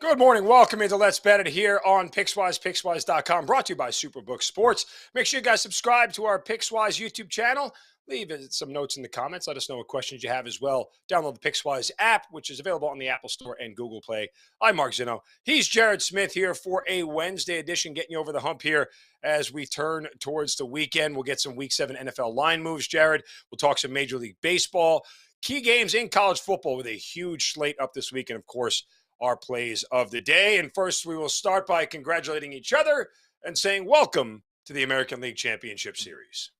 Good morning. Welcome into Let's Bet It here on Pickswise, Pickswise.com, brought to you by Superbook Sports. Make sure you guys subscribe to our Pickswise YouTube channel. Leave some notes in the comments. Let us know what questions you have as well. Download the Pickswise app, which is available on the Apple Store and Google Play. I'm Mark Zinno. He's Jared Smith here for a Wednesday edition, getting you over the hump here as we turn towards the weekend. We'll get some Week 7 NFL line moves, Jared. We'll talk some Major League Baseball, key games in college football with a huge slate up this week, and, of course, our plays of the day. And first, we will start by congratulating each other and saying welcome to the American League Championship Series.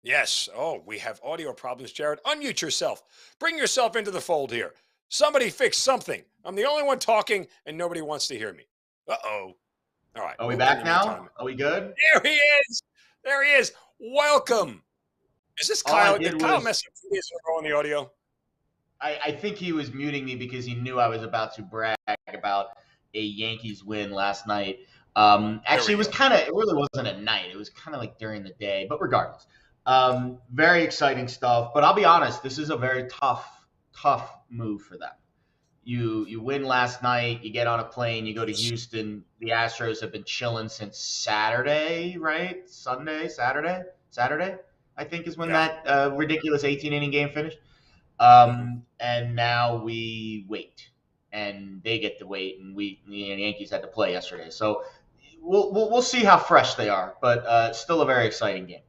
Yes. Oh, we have audio problems, Jared. Unmute yourself. Bring yourself into the fold here. Somebody fix something. I'm the only one talking, and nobody wants to hear me. Uh-oh. All right. Are we back now? Are we good? There he is. There he is. Welcome. Is this Kyle? Did Kyle mess up 2 days ago on the audio? I think he was muting me because he knew I was about to brag about a Yankees win last night. Actually, it really wasn't at night. It was kind of like during the day, but regardless. Very exciting stuff. But I'll be honest, this is a very tough move for them. You win last night, you get on a plane, you go to Houston. The Astros have been chilling since Saturday, right? Saturday, I think is when that ridiculous 18-inning game finished. And now we wait, and they get to wait, and the Yankees had to play yesterday. So we'll see how fresh they are, but still a very exciting game.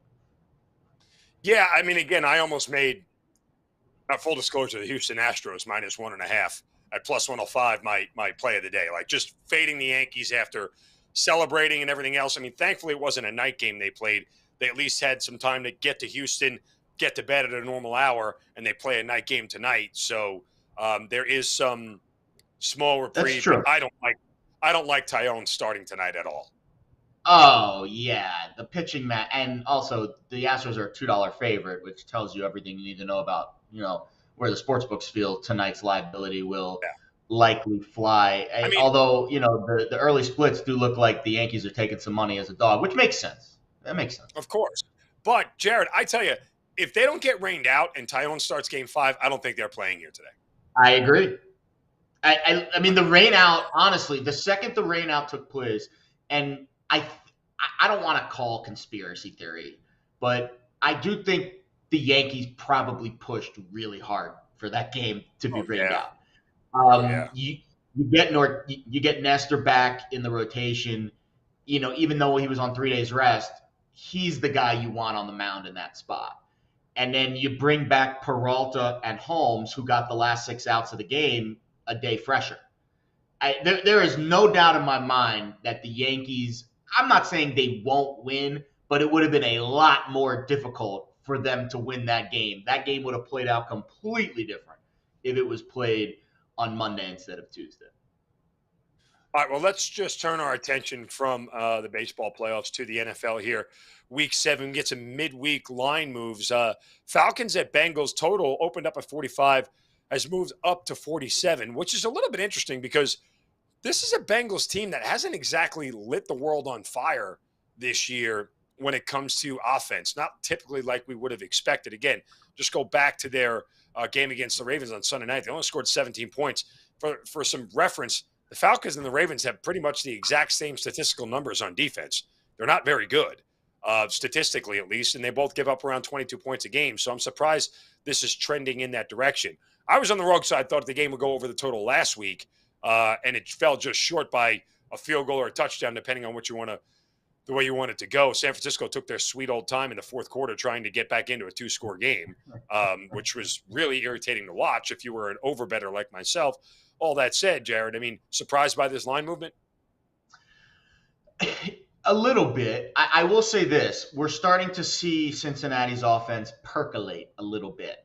Yeah, I mean, again, I almost made full disclosure the Houston Astros -1.5 at +105 my play of the day. Like just fading the Yankees after celebrating and everything else. I mean, thankfully it wasn't a night game they played. They at least had some time to get to Houston, get to bed at a normal hour, and they play a night game tonight. So there is some small reprieve. That's true. I don't like Tyone starting tonight at all. Oh yeah, the pitching match, and also the Astros are a $2 favorite, which tells you everything you need to know about where the sports books feel tonight's liability will likely fly. I mean, although the early splits do look like the Yankees are taking some money as a dog, which makes sense. That makes sense. Of course, but Jared, I tell you, if they don't get rained out and Tyone starts Game 5, I don't think they're playing here today. I agree. I mean, the rain out, honestly, the second the rain out took place, and I don't want to call conspiracy theory, but I do think the Yankees probably pushed really hard for that game to be rained out. You get Nestor back in the rotation. Even though he was on 3 days rest, he's the guy you want on the mound in that spot. And then you bring back Peralta and Holmes, who got the last 6 outs of the game, a day fresher. There is no doubt in my mind that the Yankees, I'm not saying they won't win, but it would have been a lot more difficult for them to win that game. That game would have played out completely different if it was played on Monday instead of Tuesday. All right, well, let's just turn our attention from the baseball playoffs to the NFL here. Week 7, get some midweek line moves. Falcons at Bengals total opened up at 45, has moved up to 47, which is a little bit interesting because this is a Bengals team that hasn't exactly lit the world on fire this year when it comes to offense. Not typically like we would have expected. Again, just go back to their game against the Ravens on Sunday night. They only scored 17 points. For some reference, the Falcons and the Ravens have pretty much the exact same statistical numbers on defense. They're not very good, statistically at least, and they both give up around 22 points a game. So I'm surprised this is trending in that direction. I was on the wrong side, thought the game would go over the total last week, and it fell just short by a field goal or a touchdown, depending on the way you want it to go. San Francisco took their sweet old time in the fourth quarter trying to get back into a 2-score game, which was really irritating to watch if you were an over-better like myself. All that said, Jared, I mean, surprised by this line movement? A little bit. I will say this. We're starting to see Cincinnati's offense percolate a little bit.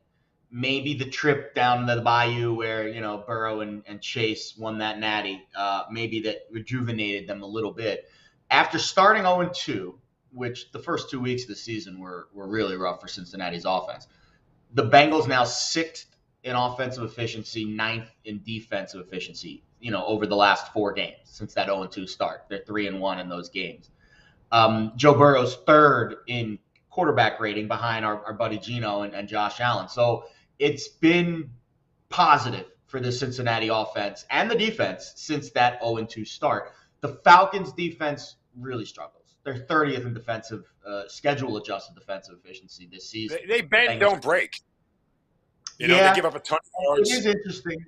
Maybe the trip down the bayou where, Burrow and Chase won that natty, maybe that rejuvenated them a little bit. After starting 0-2, which the first 2 weeks of the season were really rough for Cincinnati's offense, the Bengals now 6th in offensive efficiency, 9th in defensive efficiency, over the last 4 games since that 0-2 start. They're 3-1 in those games. Joe Burrow's 3rd in quarterback rating behind our buddy Gino and Josh Allen. So it's been positive for the Cincinnati offense and the defense since that 0-2 start. The Falcons defense really struggles. They're 30th in defensive, schedule-adjusted defensive efficiency this season. They bend, don't break. They give up a ton of yards. It is interesting.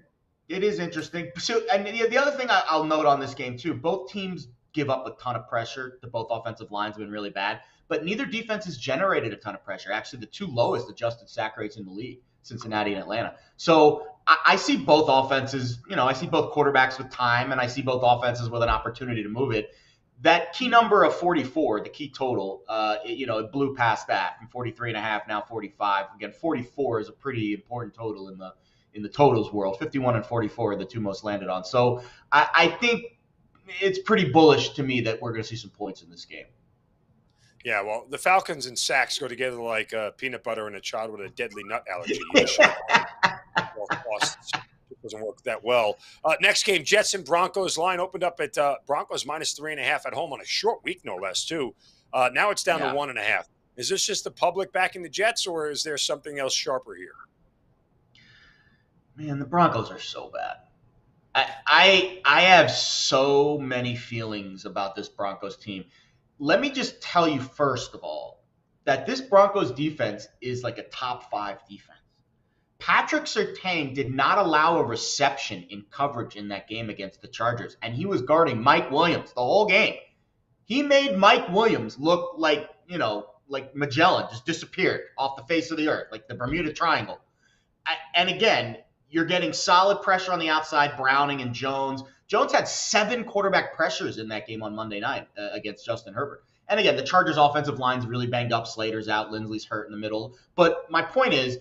It is interesting. So, and the other thing I'll note on this game, too, both teams give up a ton of pressure. The both offensive lines have been really bad, but neither defense has generated a ton of pressure. Actually, the two lowest adjusted sack rates in the league, Cincinnati and Atlanta. So I see both offenses, I see both quarterbacks with time, and I see both offenses with an opportunity to move it. That key number of 44, the key total, it blew past that from 43.5, now 45. Again, 44 is a pretty important total in the totals world. 51 and 44 are the two most landed on. So I think it's pretty bullish to me that we're going to see some points in this game. Yeah, well, the Falcons and sacks go together like peanut butter and a child with a deadly nut allergy. It doesn't work that well. Next game, Jets and Broncos. Line opened up at Broncos -3.5 at home on a short week, no less, too. Now it's down to 1.5. Is this just the public backing the Jets, or is there something else sharper here? Man, the Broncos are so bad. I have so many feelings about this Broncos team. Let me just tell you, first of all, that this Broncos defense is like a top 5 defense. Patrick Surtain did not allow a reception in coverage in that game against the Chargers, and he was guarding Mike Williams the whole game. He made Mike Williams look like Magellan just disappeared off the face of the earth, like the Bermuda Triangle. And again, you're getting solid pressure on the outside, Browning and Jones. Jones had 7 quarterback pressures in that game on Monday night against Justin Herbert. And again, the Chargers' offensive line's really banged up. Slater's out. Lindsley's hurt in the middle. But my point is,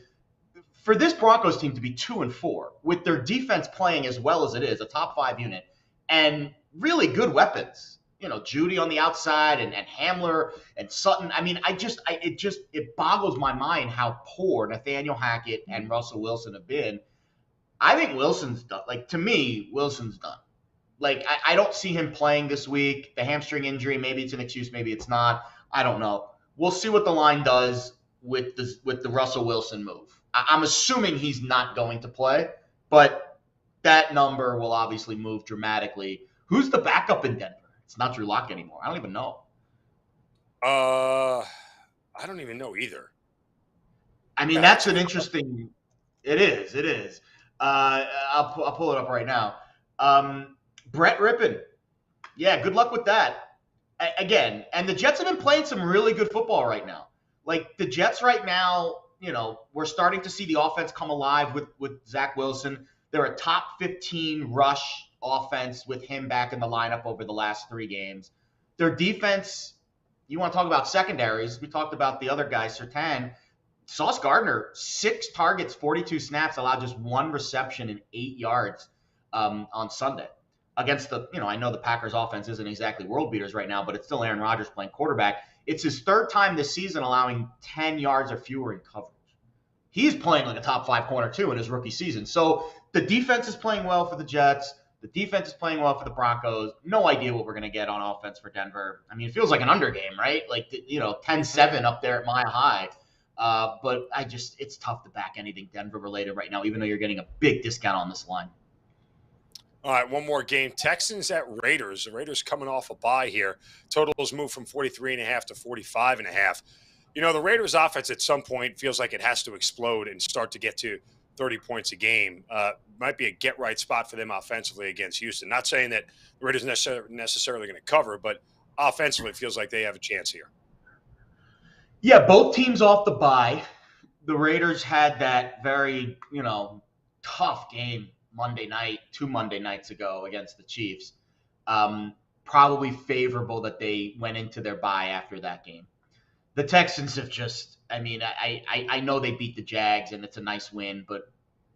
for this Broncos team to be 2-4, with their defense playing as well as it is, a top 5 unit, and really good weapons, Judy on the outside and Hamler and Sutton. I mean, it boggles my mind how poor Nathaniel Hackett and Russell Wilson have been. I think Wilson's done. To me, Wilson's done. I don't see him playing this week. The hamstring injury, maybe it's an excuse, maybe it's not. I don't know. We'll see what the line does with the Russell Wilson move. I'm assuming he's not going to play, but that number will obviously move dramatically. Who's the backup in Denver? It's not Drew Lock anymore. I don't even know. I don't even know either. I mean, that's an interesting. It is. I'll pull it up right now. Brett Rippon. Yeah, good luck with that. Again, and the Jets have been playing some really good football right now. The Jets right now, we're starting to see the offense come alive with Zach Wilson. They're a top 15 rush offense with him back in the lineup over the last 3 games. Their defense, you want to talk about secondaries. We talked about the other guy, Surtain. Sauce Gardner, 6 targets, 42 snaps, allowed just 1 reception and 8 yards on Sunday. Against I know the Packers offense isn't exactly world beaters right now, but it's still Aaron Rodgers playing quarterback. It's his 3rd time this season allowing 10 yards or fewer in coverage. He's playing like a top 5 corner too in his rookie season. So the defense is playing well for the Jets. The defense is playing well for the Broncos. No idea what we're going to get on offense for Denver. I mean, it feels like an under game, right? 10-7 up there at Mile High. But it's tough to back anything Denver related right now, even though you're getting a big discount on this line. All right, one more game. Texans at Raiders. The Raiders coming off a bye here. Totals moved from 43.5 to 45.5. The Raiders offense at some point feels like it has to explode and start to get to 30 points a game. Might be a get-right spot for them offensively against Houston. Not saying that the Raiders necessarily going to cover, but offensively it feels like they have a chance here. Yeah, both teams off the bye. The Raiders had that very, tough game two Monday nights ago against the Chiefs. Probably favorable that they went into their bye after that game. The Texans have I know they beat the Jags and it's a nice win, but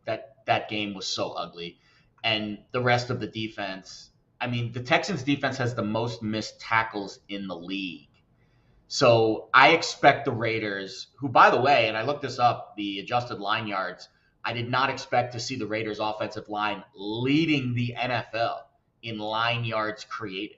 that game was so ugly. And the rest of the defense, the Texans defense has the most missed tackles in the league. So I expect the Raiders, who, by the way, and I looked this up, the adjusted line yards, I did not expect to see the Raiders offensive line leading the NFL in line yards created.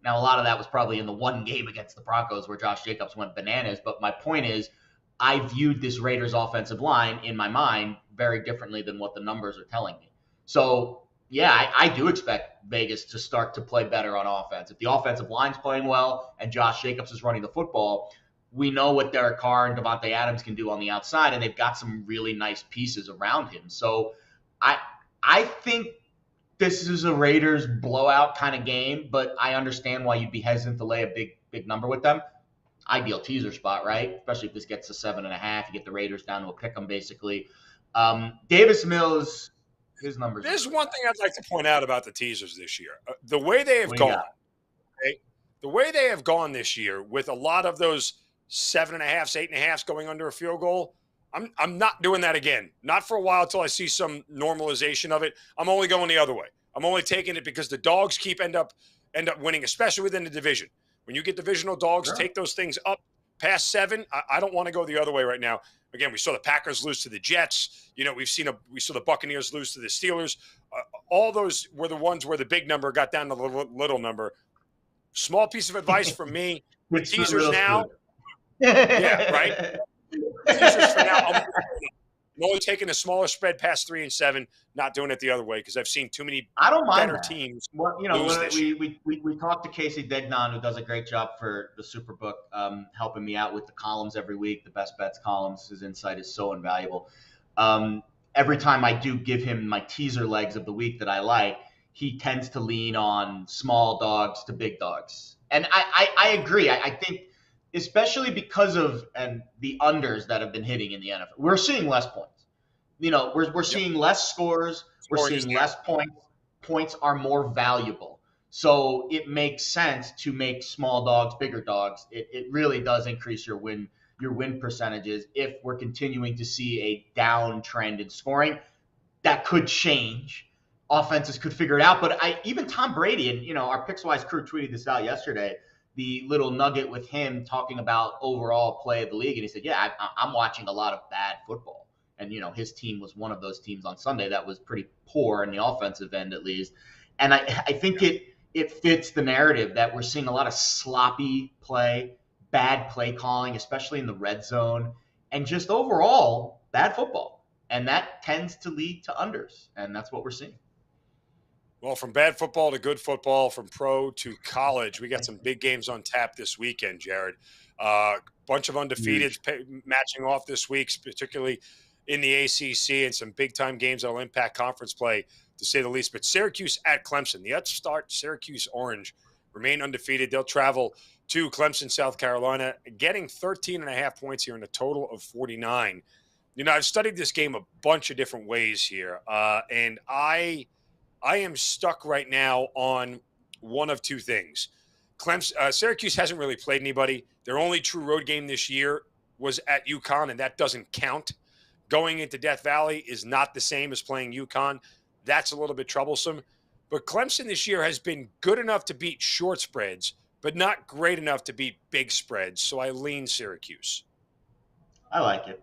Now, a lot of that was probably in the one game against the Broncos where Josh Jacobs went bananas. But my point is, I viewed this Raiders offensive line in my mind very differently than what the numbers are telling me. So, yeah, I do expect Vegas to start to play better on offense. If the offensive line's playing well and Josh Jacobs is running the football, we know what Derek Carr and Devontae Adams can do on the outside, and they've got some really nice pieces around him. So I I think this is a Raiders blowout kind of game, but I understand why you'd be hesitant to lay a big number with them. Ideal teaser spot, right? Especially if this gets to 7.5, you get the Raiders down to a pick 'em basically. Davis Mills, his numbers. There's one thing I'd like to point out about the teasers this year. The way they have gone, okay? The way they have gone this year with a lot of those 7.5s, 8.5s going under a field goal. I'm not doing that again. Not for a while until I see some normalization of it. I'm only going the other way. I'm only taking it because the dogs end up winning, especially within the division. When you get divisional dogs, take those things up past 7. I don't want to go the other way right now. Again, we saw the Packers lose to the Jets. You know, we saw the Buccaneers lose to the Steelers. All those were the ones where the big number got down to the little number. Small piece of advice from me: with teasers now. Yeah, right. Teasers for now. I'm only taking a smaller spread past 3 and 7, not doing it the other way because I've seen too many better teams. Well, you know, we talked to Casey Degnan, who does a great job for the Superbook, helping me out with the columns every week, the best bets columns. His insight is so invaluable. Every time I do give him my teaser legs of the week that I like, he tends to lean on small dogs to big dogs. And I agree. I think especially because of the unders that have been hitting in the NFL, we're seeing less points. You know, we're seeing less scores. We're seeing less points. Points are more valuable. So it makes sense to make small dogs bigger dogs. It really does increase your win percentages if we're continuing to see a downtrend in scoring. That could change. Offenses could figure it out. But even Tom Brady, and you know, our Pickswise crew tweeted this out yesterday, the little nugget with him talking about overall play of the league. And he said, yeah, I'm watching a lot of bad football. And, you know, his team was one of those teams on Sunday that was pretty poor in the offensive end, at least. And I think it fits the narrative that we're seeing a lot of sloppy play, bad play calling, especially in the red zone, and just overall bad football. And that tends to lead to unders. And that's what we're seeing. Well, from bad football to good football, from pro to college, we got some big games on tap this weekend, Jared. Bunch of undefeateds matching off this week, particularly in the ACC, and some big-time games that will impact conference play, to say the least. But Syracuse at Clemson, the upstart Syracuse Orange, remain undefeated. They'll travel to Clemson, South Carolina, getting 13.5 points here in a total of 49. You know, I've studied this game a bunch of different ways here, and I am stuck right now on one of two things. Syracuse hasn't really played anybody. Their only true road game this year was at UConn, and that doesn't count. Going into Death Valley is not the same as playing UConn. That's a little bit troublesome. But Clemson this year has been good enough to beat short spreads, but not great enough to beat big spreads. So I lean Syracuse. I like it.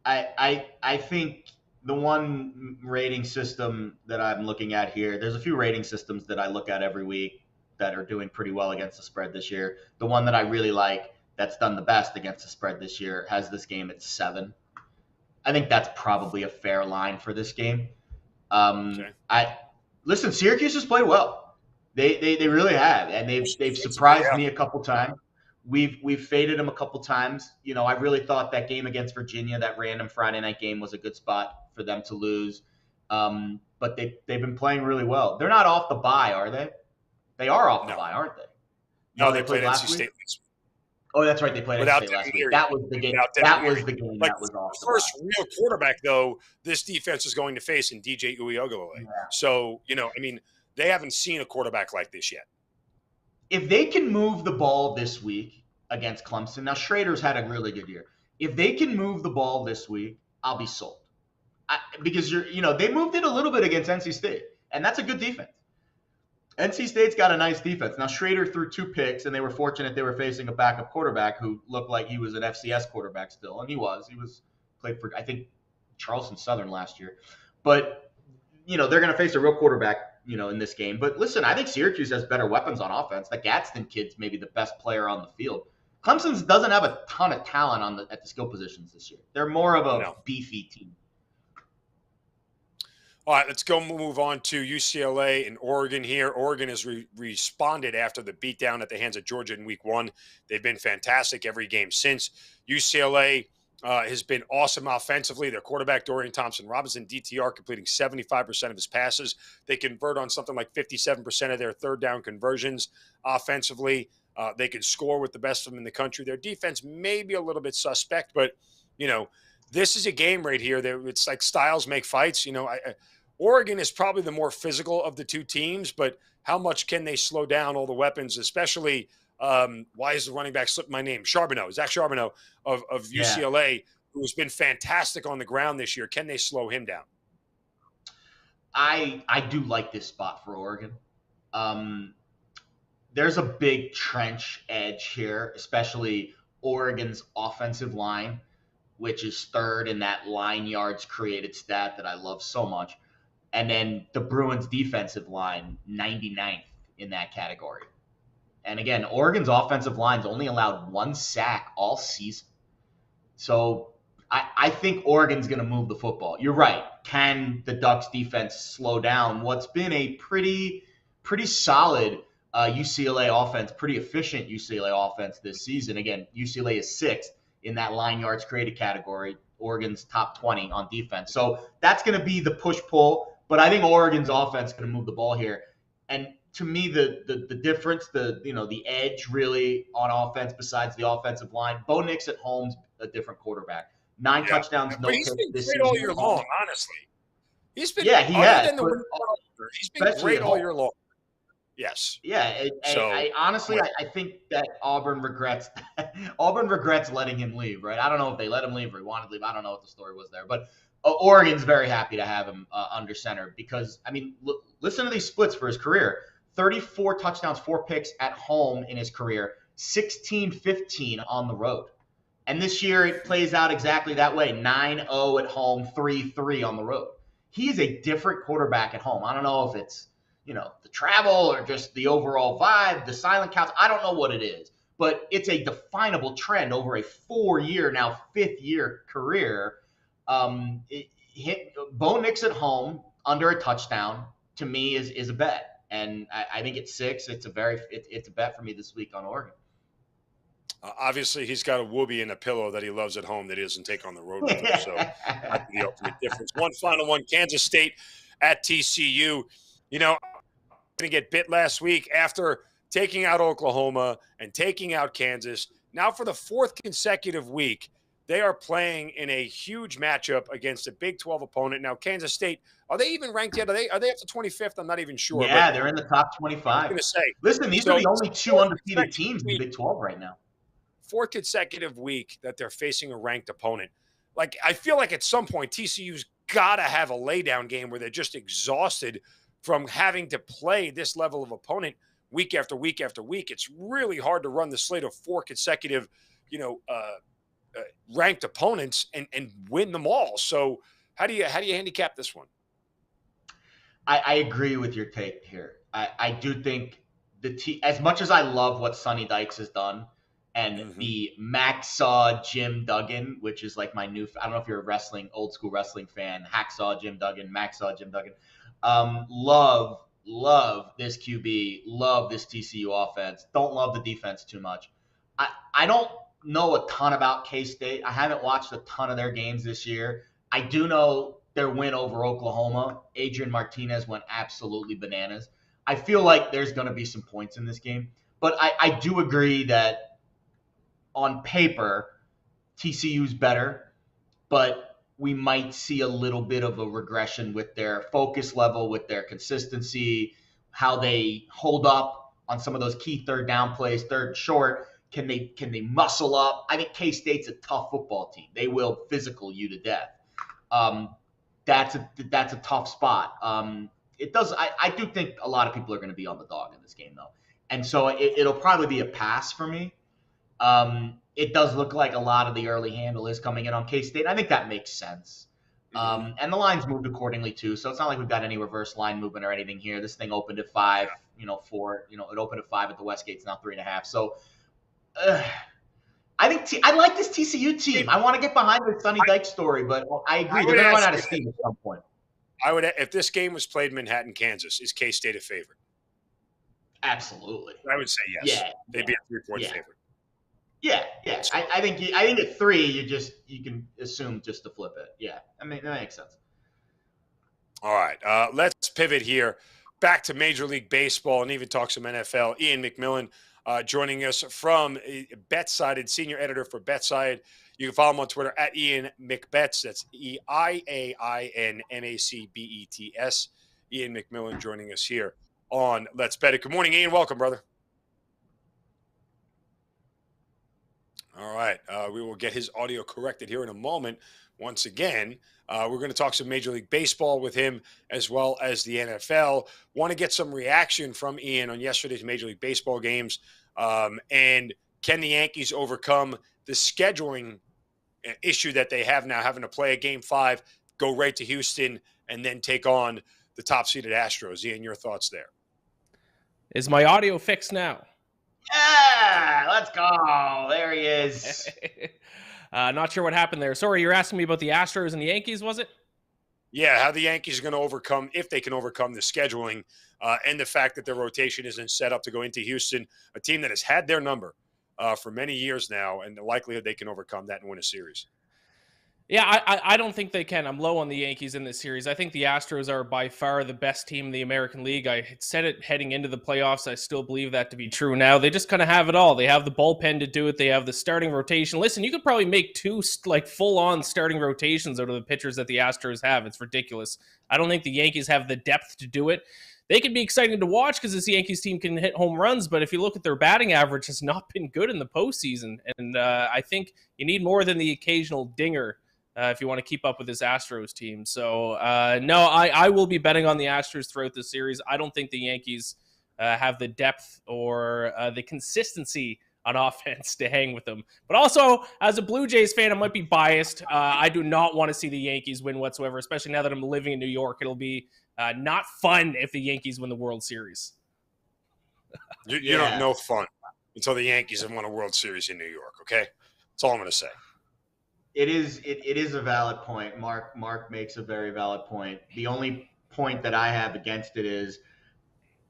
I think the one rating system that I'm looking at here, there's a few rating systems that I look at every week that are doing pretty well against the spread this year. The one that I really like that's done the best against the spread this year has this game at 7. I think that's probably a fair line for this game. Listen, Syracuse has played well. They really have, and they've surprised me a couple times. We've faded them a couple times. You know, I really thought that game against Virginia, that random Friday night game, was a good spot for them to lose. But they've been playing really well. They're not off the bye, are they? They are off the bye, aren't they? No, they played NC State last week. Oh, that's right. They played NC State last week. That was the game. That was the game that was off the first real quarterback, though, this defense is going to face in DJ Uiagalelei. Yeah. So, you know, I mean, they haven't seen a quarterback like this yet. If they can move the ball this week against Clemson, now Schrader's had a really good year. If they can move the ball this week, I'll be sold. Because they moved it a little bit against NC State, and that's a good defense. NC State's got a nice defense. Now Schrader threw 2 picks, and they were fortunate they were facing a backup quarterback who looked like he was an FCS quarterback still, and he was. He played for, I think, Charleston Southern last year. But they're going to face a real quarterback, in this game. But listen, I think Syracuse has better weapons on offense. The Gadsden kid's maybe the best player on the field. Clemson doesn't have a ton of talent at the skill positions this year. They're more of a beefy team. All right, let's go move on to UCLA and Oregon here. Oregon has responded after the beatdown at the hands of Georgia in week one. They've been fantastic every game since. UCLA has been awesome offensively. Their quarterback, Dorian Thompson-Robinson, DTR, completing 75% of his passes. They convert on something like 57% of their third down conversions offensively. They can score with the best of them in the country. Their defense may be a little bit suspect, but, this is a game right here that it's like styles make fights. Oregon is probably the more physical of the two teams, but how much can they slow down all the weapons, especially why is the running back slipping my name? Zach Charbonneau of UCLA, who's been fantastic on the ground this year. Can they slow him down? I do like this spot for Oregon. There's a big trench edge here, especially Oregon's offensive line, which is third in that line yards created stat that I love so much. And then the Bruins defensive line, 99th in that category. And again, Oregon's offensive line's only allowed 1 sack all season. So I think Oregon's going to move the football. You're right. Can the Ducks defense slow down what's been a pretty solid UCLA offense, pretty efficient UCLA offense this season? Again, UCLA is 6th in that line yards created category. Oregon's top 20 on defense. So that's going to be the push-pull. But I think Oregon's offense is going to move the ball here. And to me, the difference, the edge really on offense besides the offensive line, Bo Nix at home's a different quarterback. 9 touchdowns, no picks this season. He's been great all year long, honestly. He's been he has. He's been great all year long. Yes. Yeah. I honestly think that Auburn regrets letting him leave, right? I don't know if they let him leave or he wanted to leave. I don't know what the story was there. But Oregon's very happy to have him under center because, listen to these splits for his career. 34 touchdowns, 4 picks at home in his career, 16-15 on the road. And this year it plays out exactly that way, 9-0 at home, 3-3 on the road. He is a different quarterback at home. I don't know if it's the travel or just the overall vibe, the silent counts. I don't know what it is, but it's a definable trend over a 4-year, now 5th-year career. Bo Nix at home under a touchdown to me is a bet. And I think at 6, it's a bet for me this week on Oregon. Obviously, he's got a whoopee and a pillow that he loves at home that he doesn't take on the road with him. So that's the ultimate difference. One final one, Kansas State at TCU. Going to get bit last week after taking out Oklahoma and taking out Kansas. Now for the 4th consecutive week, they are playing in a huge matchup against a Big 12 opponent. Now, Kansas State, are they even ranked yet? Are they up to 25th? I'm not even sure. Yeah, they're in the top 25. I was going to say. Listen, these are the only 2 undefeated teams in the Big 12 right now. 4th consecutive week that they're facing a ranked opponent. Like, I feel like at some point TCU's got to have a laydown game where they're just exhausted from having to play this level of opponent week after week after week. It's really hard to run the slate of 4 consecutive, ranked opponents and win them all. So how do you handicap this one? I agree with your take here. I do think as much as I love what Sonny Dykes has done and the Hacksaw Jim Duggan, which is like my new, I don't know if you're a old school wrestling fan, Hacksaw Jim Duggan, Hacksaw Jim Duggan. Love this QB, love this TCU offense. Don't love the defense too much. I don't know a ton about K-State. I haven't watched a ton of their games this year. I do know their win over Oklahoma. Adrian Martinez went absolutely bananas. I feel like there's going to be some points in this game. But I do agree that on paper, TCU's better. But we might see a little bit of a regression with their focus level, with their consistency, how they hold up on some of those key third down plays, third and short. Can they muscle up? I think K-State's a tough football team. They will physical you to death. That's a tough spot. I do think a lot of people are going to be on the dog in this game though, and so it'll probably be a pass for me. It does look like a lot of the early handle is coming in on K-State. I think that makes sense. And the line's moved accordingly too, so it's not like we've got any reverse line movement or anything here. This thing opened at 5, 4. It opened at 5 at the Westgate. It's now 3.5. So. I think I like this TCU team. I want to get behind the Sonny Dykes story, but I agree. They're going to run out of steam at some point. If this game was played in Manhattan, Kansas, is K-State a favorite? Absolutely. I would say yes. Yeah. They'd be a 3-point favorite. Yeah. I think at 3, you can assume just to flip it. Yeah. I mean, that makes sense. All right. Let's pivot here back to Major League Baseball and even talk some NFL. Iain MacMillan joining us from BetSided, senior editor for BetSide. You can follow him on Twitter at Iain MacBets. That's EIAINMACBETS. Iain MacMillan joining us here on Let's Bet It. Good morning, Iain. Welcome, brother. All right. We will get his audio corrected here in a moment. Once again, we're going to talk some Major League Baseball with him as well as the NFL. Want to get some reaction from Iain on yesterday's Major League Baseball games. And can the Yankees overcome the scheduling issue that they have now, having to play a Game 5, go right to Houston, and then take on the top-seeded Astros? Iain, your thoughts there? Is my audio fixed now? Yeah, let's go. There he is. Not sure what happened there. Sorry, you're asking me about the Astros and the Yankees, was it? Yeah, how the Yankees are going to overcome, if they can overcome the scheduling and the fact that their rotation isn't set up to go into Houston, a team that has had their number for many years now, and the likelihood they can overcome that and win a series. Yeah, I don't think they can. I'm low on the Yankees in this series. I think the Astros are by far the best team in the American League. I said it heading into the playoffs. I still believe that to be true now. They just kind of have it all. They have the bullpen to do it. They have the starting rotation. Listen, you could probably make 2 full-on starting rotations out of the pitchers that the Astros have. It's ridiculous. I don't think the Yankees have the depth to do it. They can be exciting to watch because this Yankees team can hit home runs, but if you look at their batting average, it's not been good in the postseason. And I think you need more than the occasional dinger if you want to keep up with this Astros team. So, no, I will be betting on the Astros throughout this series. I don't think the Yankees have the depth or the consistency on offense to hang with them. But also, as a Blue Jays fan, I might be biased. I do not want to see the Yankees win whatsoever, especially now that I'm living in New York. It'll be not fun if the Yankees win the World Series. You don't know fun until the Yankees have won a World Series in New York, okay? That's all I'm going to say. It is a valid point. Mark makes a very valid point. The only point that I have against it is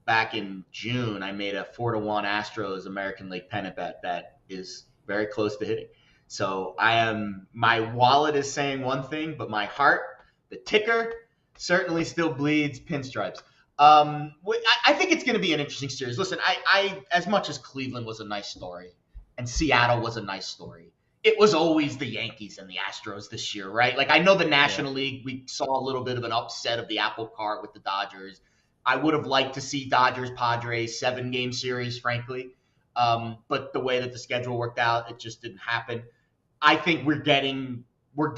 back in June, I made a 4-1 Astros American League pennant bet that is very close to hitting. So my wallet is saying one thing, but my heart, the ticker, certainly still bleeds pinstripes. I think it's going to be an interesting series. Listen, I as much as Cleveland was a nice story and Seattle was a nice story, it was always the Yankees and the Astros this year, right? Like, I know the National League, we saw a little bit of an upset of the apple cart with the Dodgers. I would have liked to see Dodgers-Padres 7-game series, frankly. But the way that the schedule worked out, it just didn't happen. I think we're getting the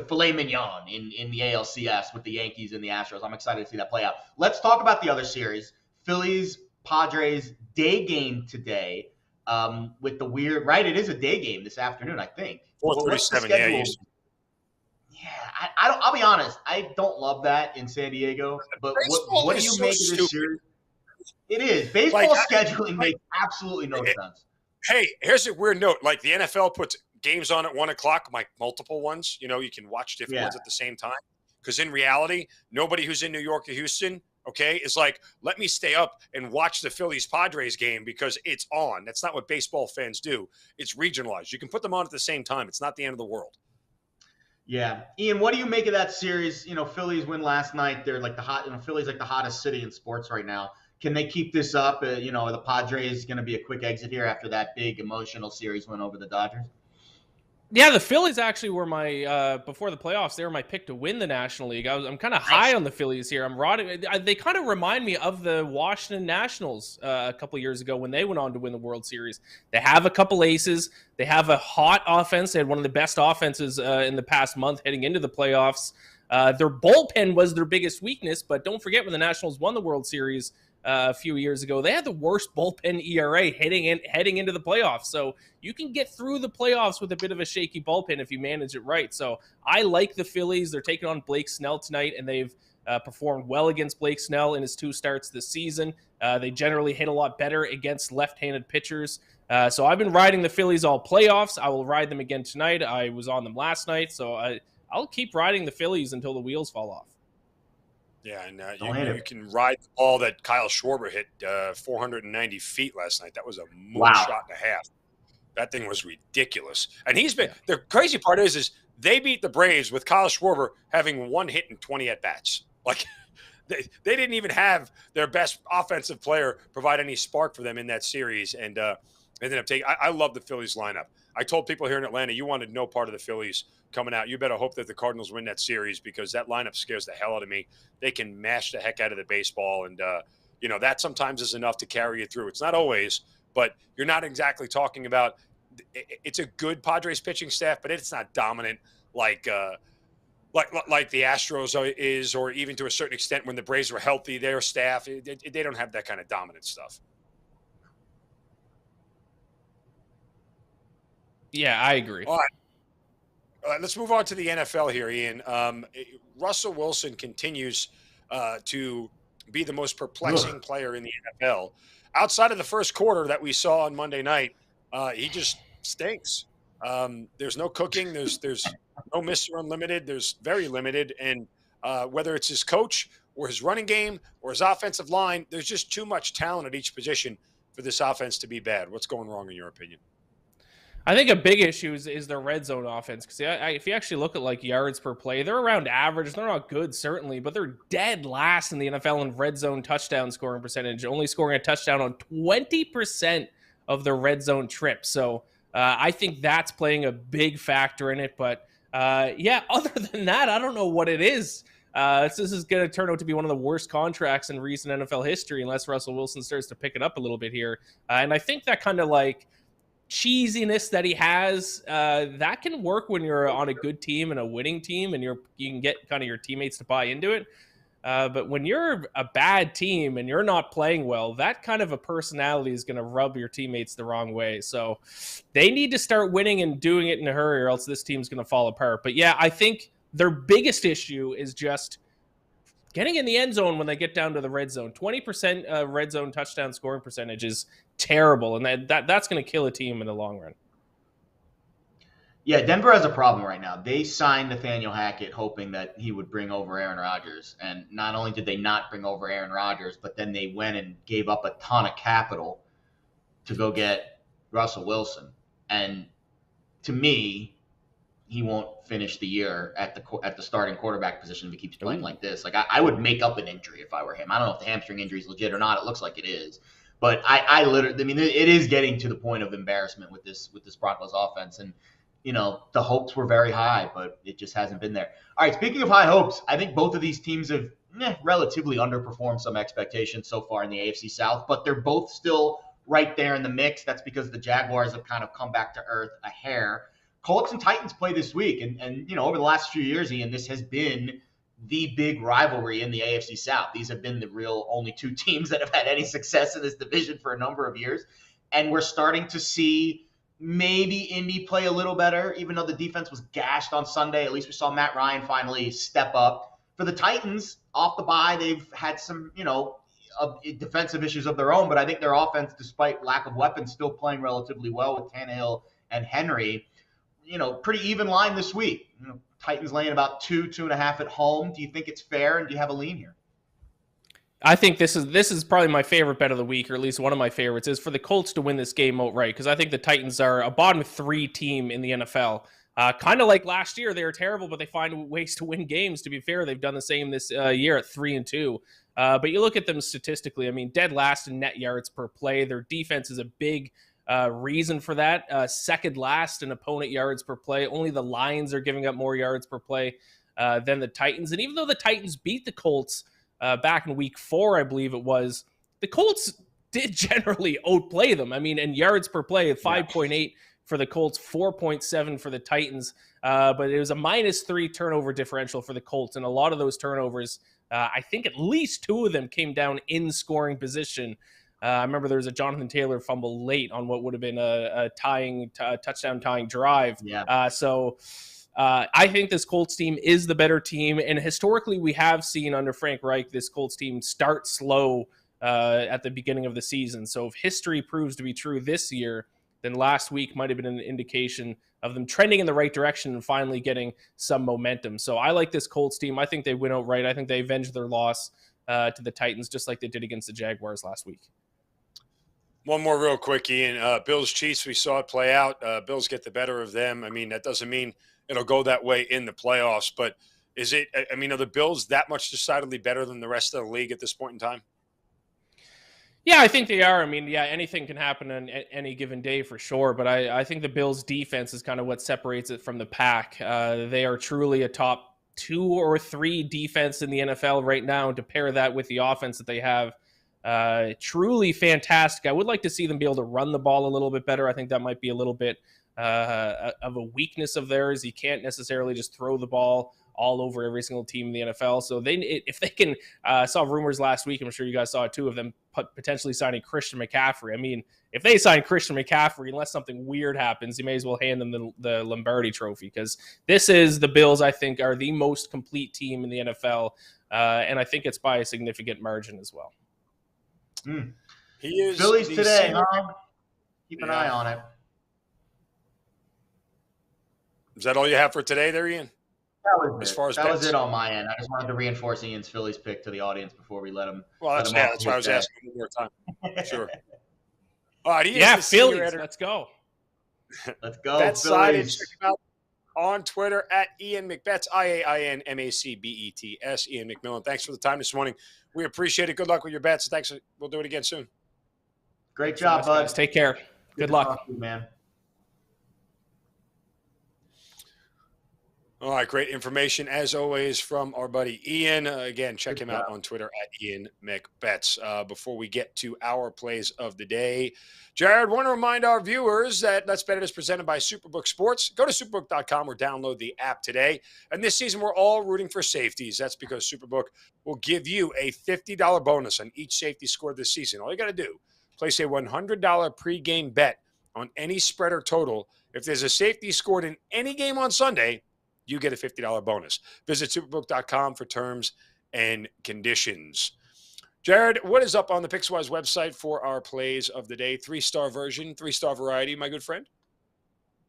filet mignon in the ALCS with the Yankees and the Astros. I'm excited to see that play out. Let's talk about the other series. Phillies-Padres day game today. With the weird, right? It is a day game this afternoon, I think. 4:37, yeah. I'll be honest. I don't love that in San Diego. But what do you make of this series? It is. Baseball scheduling makes absolutely no sense. Hey, here's a weird note. Like, the NFL puts games on at 1 o'clock, like multiple ones. You know, you can watch different ones at the same time. Because in reality, nobody who's in New York or Houston, okay, is like, let me stay up and watch the Phillies-Padres game because it's on. That's not what baseball fans do. It's regionalized. You can put them on at the same time. It's not the end of the world. Yeah. Iain, what do you make of that series? You know, Phillies win last night. They're like Philly's like the hottest city in sports right now. Can they keep this up? The Padres going to be a quick exit here after that big emotional series win over the Dodgers? Yeah, the Phillies actually were my before the playoffs. They were my pick to win the National League. I'm kind of high on the Phillies here. They kind of remind me of the Washington Nationals a couple years ago when they went on to win the World Series. They have a couple aces. They have a hot offense. They had one of the best offenses in the past month heading into the playoffs. Their bullpen was their biggest weakness, but don't forget when the Nationals won the World Series a few years ago, they had the worst bullpen ERA heading into the playoffs. So you can get through the playoffs with a bit of a shaky bullpen if you manage it right. So I like the Phillies. They're taking on Blake Snell tonight, and they've performed well against Blake Snell in his 2 starts this season. They generally hit a lot better against left-handed pitchers. So I've been riding the Phillies all playoffs. I will ride them again tonight. I was on them last night, so I'll keep riding the Phillies until the wheels fall off. Yeah, and Don't you can ride the ball that Kyle Schwarber hit 490 feet last night. That was a moonshot and a half. That thing was ridiculous. And he's been the crazy part is they beat the Braves with Kyle Schwarber having one hit and 20 at bats. Like they didn't even have their best offensive player provide any spark for them in that series, and ended up taking. I love the Phillies lineup. I told people here in Atlanta, you wanted no part of the Phillies coming out. You better hope that the Cardinals win that series, because that lineup scares the hell out of me. They can mash the heck out of the baseball, and that sometimes is enough to carry you through. It's not always, but you're not exactly talking about. It's a good Padres pitching staff, but it's not dominant like the Astros is, or even to a certain extent when the Braves were healthy, their staff, they don't have that kind of dominant stuff. Yeah, I agree. All right, let's move on to the NFL here, Ian. Russell Wilson continues to be the most perplexing player in the NFL. Outside of the first quarter that we saw on Monday night, he just stinks. There's no cooking. There's no Mr. Unlimited. There's very limited. And whether it's his coach or his running game or his offensive line, there's just too much talent at each position for this offense to be bad. What's going wrong in your opinion? I think a big issue is their red zone offense. Because if you actually look at like yards per play, they're around average. They're not good, certainly, but they're dead last in the NFL in red zone touchdown scoring percentage, only scoring a touchdown on 20% of their red zone trips. So I think that's playing a big factor in it. But other than that, I don't know what it is. This is going to turn out to be one of the worst contracts in recent NFL history unless Russell Wilson starts to pick it up a little bit here. And I think that kind of like cheesiness that he has, that can work when you're on a good team and a winning team and you can get kind of your teammates to buy into it. But when you're a bad team and you're not playing well, that kind of a personality is going to rub your teammates the wrong way. So they need to start winning and doing it in a hurry, or else this team's going to fall apart. But yeah, I think their biggest issue is just getting in the end zone when they get down to the red zone. 20% red zone touchdown scoring percentage is terrible, and that's going to kill a team in the long run. Yeah, Denver has a problem right now. They signed Nathaniel Hackett hoping that he would bring over Aaron Rodgers. And not only did they not bring over Aaron Rodgers, but then they went and gave up a ton of capital to go get Russell Wilson. And to me, he won't finish the year at the starting quarterback position if he keeps playing like this. Like I would make up an injury if I were him. I don't know if the hamstring injury is legit or not. It looks like it is. But I mean, it is getting to the point of embarrassment with this Broncos offense. And the hopes were very high, but it just hasn't been there. All right, speaking of high hopes, I think both of these teams have relatively underperformed some expectations so far in the AFC South, but they're both still right there in the mix. That's because the Jaguars have kind of come back to earth a hair. Colts and Titans play this week, and over the last few years, Ian, this has been the big rivalry in the AFC South. These have been the real only two teams that have had any success in this division for a number of years, and we're starting to see maybe Indy play a little better, even though the defense was gashed on Sunday. At least we saw Matt Ryan finally step up. For the Titans, off the bye, they've had some, defensive issues of their own, but I think their offense, despite lack of weapons, still playing relatively well with Tannehill and Henry. Pretty even line this week. Titans laying about 2.5 at home. Do you think it's fair, and do you have a lean here? I think this is probably my favorite bet of the week, or at least one of my favorites, is for the Colts to win this game outright, because I think the Titans are a bottom 3 team in the NFL. Kind of like last year, they were terrible, but they find ways to win games. To be fair, they've done the same this year at 3-2. But you look at them statistically, I mean, dead last in net yards per play. Their defense is a big reason for that. Second last in opponent yards per play. Only the Lions are giving up more yards per play than the Titans. And even though the Titans beat the Colts back in week 4, I believe it was, the Colts did generally outplay them. I mean, and yards per play at 5.8 for the Colts, 4.7 for the Titans. But it was a -3 turnover differential for the Colts. And a lot of those turnovers, I think at least 2 of them came down in scoring position. I remember there was a Jonathan Taylor fumble late on what would have been a touchdown tying drive. Yeah. So I think this Colts team is the better team. And historically, we have seen under Frank Reich, this Colts team start slow at the beginning of the season. So if history proves to be true this year, then last week might have been an indication of them trending in the right direction and finally getting some momentum. So I like this Colts team. I think they win outright. I think they avenge their loss to the Titans, just like they did against the Jaguars last week. One more real quick, Ian. Bills Chiefs, we saw it play out. Bills get the better of them. I mean, that doesn't mean it'll go that way in the playoffs, but is it, I mean, are the Bills that much decidedly better than the rest of the league at this point in time? Yeah, I think they are. I mean, yeah, anything can happen on any given day for sure, but I think the Bills' defense is kind of what separates it from the pack. They are truly a top 2 or 3 defense in the NFL right now, and to pair that with the offense that they have, truly fantastic. I would like to see them be able to run the ball a little bit better. I think that might be a little bit of a weakness of theirs. You can't necessarily just throw the ball all over every single team in the NFL. So if they can, saw rumors last week, I'm sure you guys saw it too, of them potentially signing Christian McCaffrey. I mean, if they sign Christian McCaffrey, unless something weird happens, you may as well hand them the Lombardi trophy, because this is the Bills, I think, are the most complete team in the NFL. And I think it's by a significant margin as well. He is Phillies today, huh? Keep an eye on it. Is that all you have for today there, Ian? That was it on my end. I just wanted to reinforce Ian's Phillies pick to the audience before we let him. Well, that's why I was asking one more time. Sure. All right, Phillies. Let's go. Let's go. Phillies. Check him out on Twitter at Iain MacBets, IAINMACBETS. Iain MacMillan. Thanks for the time this morning. We appreciate it. Good luck with your bets. Thanks. We'll do it again soon. Great job, bud. Take care. Good luck, man. All right, great information as always from our buddy Ian. Again, check him out on Twitter at Iain MacBets. Before we get to our plays of the day, Jared, want to remind our viewers that Let's Bet It is presented by Superbook Sports. Go to superbook.com or download the app today. And this season, we're all rooting for safeties. That's because Superbook will give you a $50 bonus on each safety scored this season. All you got to do, place a $100 pregame bet on any spread or total. If there's a safety scored in any game on Sunday, you get a $50 bonus. Visit superbook.com for terms and conditions. Jared, what is up on the Pickswise website for our plays of the day? 3-star version, 3-star variety, my good friend?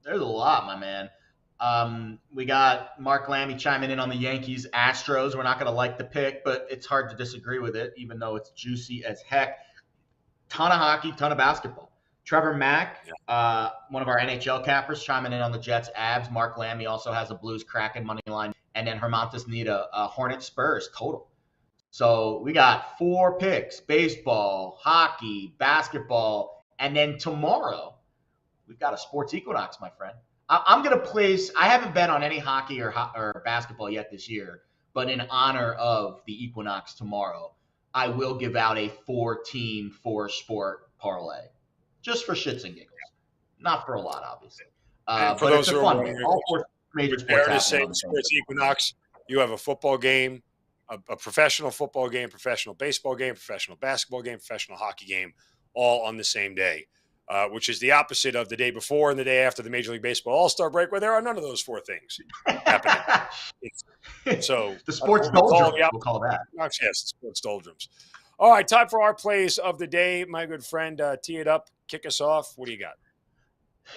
There's a lot, my man. We got Mark Lammy chiming in on the Yankees Astros. We're not going to like the pick, but it's hard to disagree with it, even though it's juicy as heck. Ton of hockey, ton of basketball. Trevor Mack, one of our NHL cappers, chiming in on the Jets abs. Mark Lammy also has a Blues Kraken money line. And then Hermantas Nita, Hornets Spurs total. So we got 4 picks: baseball, hockey, basketball. And then tomorrow, we've got a sports equinox, my friend. I'm going to place – I haven't bet on any hockey or basketball yet this year. But in honor of the equinox tomorrow, I will give out a 4-team, 4-sport parlay. Just for shits and giggles. Not for a lot, obviously. For those who are wondering, all 4 major sports sports equinox, you have a football game, a professional football game, professional baseball game, professional basketball game, professional hockey game, all on the same day, which is the opposite of the day before and the day after the Major League Baseball All-Star break, where there are none of those 4 things happening. So the sports doldrums, we'll call that. Yes, the sports doldrums. All right, time for our plays of the day. My good friend, tee it up, kick us off. What do you got?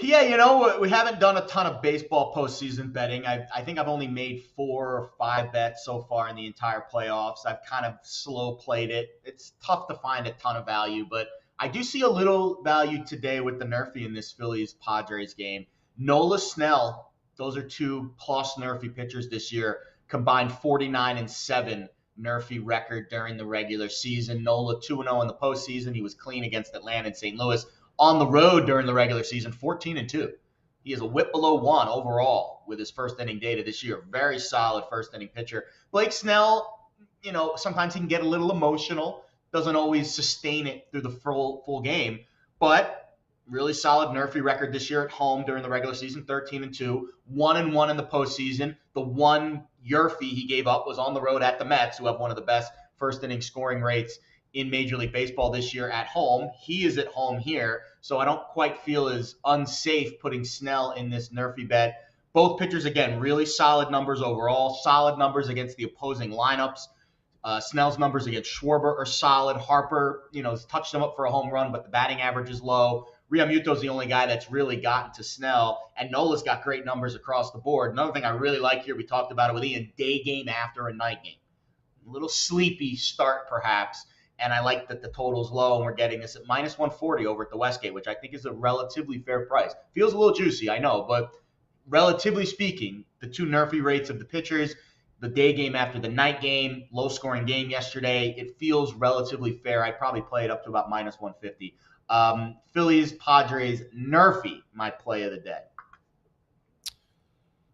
Yeah, we haven't done a ton of baseball postseason betting. I think I've only made 4 or 5 bets so far in the entire playoffs. I've kind of slow played it. It's tough to find a ton of value, but I do see a little value today with the Nerfy in this Phillies-Padres game. Nola Snell, those are 2+ Nerfy pitchers this year, combined 49-7 Nerfy record during the regular season. Nola 2-0 in the postseason. He was clean against Atlanta and St. Louis. On the road during the regular season, 14-2. He is a whip below 1 overall with his first inning data this year. Very solid first inning pitcher. Blake Snell, sometimes he can get a little emotional. Doesn't always sustain it through the full game. But really solid Nerfy record this year at home during the regular season, 13-2. 1-1 in the postseason. The one Yerfy he gave up was on the road at the Mets, who have one of the best first inning scoring rates in Major League Baseball this year at home. He is at home here, so I don't quite feel as unsafe putting Snell in this Nerfy bet. Both pitchers, again, really solid numbers overall, solid numbers against the opposing lineups. Snell's numbers against Schwarber are solid. Harper, has touched him up for a home run, but the batting average is low. Realmuto's the only guy that's really gotten to Snell, and Nola's got great numbers across the board. Another thing I really like here, we talked about it with Ian, day game after a night game. A little sleepy start, perhaps, and I like that the total's low, and we're getting this at minus 140 over at the Westgate, which I think is a relatively fair price. Feels a little juicy, I know, but relatively speaking, the two nerfy rates of the pitchers, the day game after the night game, low-scoring game yesterday, it feels relatively fair. I'd probably play it up to about minus 150. Phillies, Padres, nerfy, my play of the day.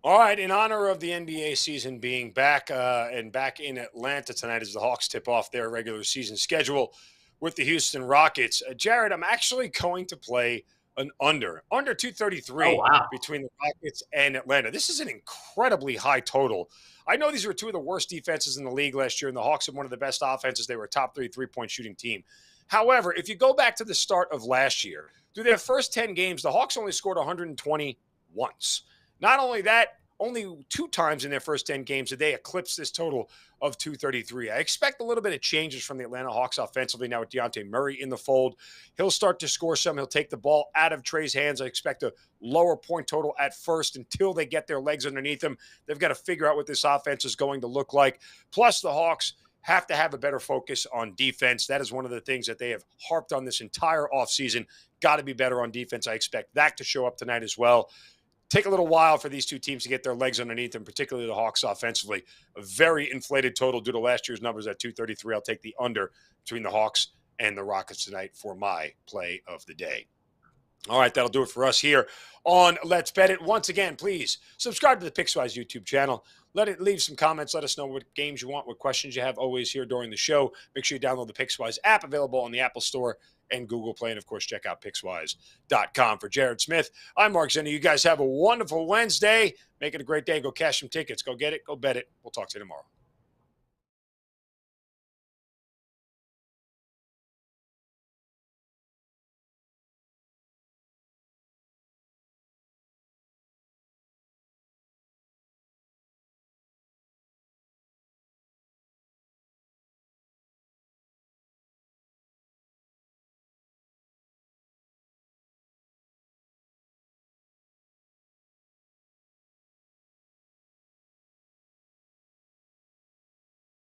All right, in honor of the NBA season being back and back in Atlanta tonight as the Hawks tip off their regular season schedule with the Houston Rockets, Jared, I'm actually going to play an under 233 between the Rockets and Atlanta. This is an incredibly high total. I know these were two of the worst defenses in the league last year, and the Hawks had one of the best offenses. They were a top 3 3-point shooting team. However, if you go back to the start of last year, through their first 10 games, the Hawks only scored 120 once. Not only that, only 2 times in their first 10 games did they eclipse this total of 233. I expect a little bit of changes from the Atlanta Hawks offensively now with Dejounte Murray in the fold. He'll start to score some. He'll take the ball out of Trey's hands. I expect a lower point total at first until they get their legs underneath them. They've got to figure out what this offense is going to look like. Plus, the Hawks have to have a better focus on defense. That is one of the things that they have harped on this entire offseason. Got to be better on defense. I expect that to show up tonight as well. Take a little while for these two teams to get their legs underneath them, particularly the Hawks offensively. A very inflated total due to last year's numbers at 233. I'll take the under between the Hawks and the Rockets tonight for my play of the day. All right, that'll do it for us here on Let's Bet It. Once again, please subscribe to the Pickswise YouTube channel. Leave some comments. Let us know what games you want, what questions you have always here during the show. Make sure you download the Pickswise app, available on the Apple Store and Google Play. And, of course, check out Pickswise.com. For Jared Smith, I'm Mark Zenner. You guys have a wonderful Wednesday. Make it a great day. Go cash some tickets. Go get it. Go bet it. We'll talk to you tomorrow.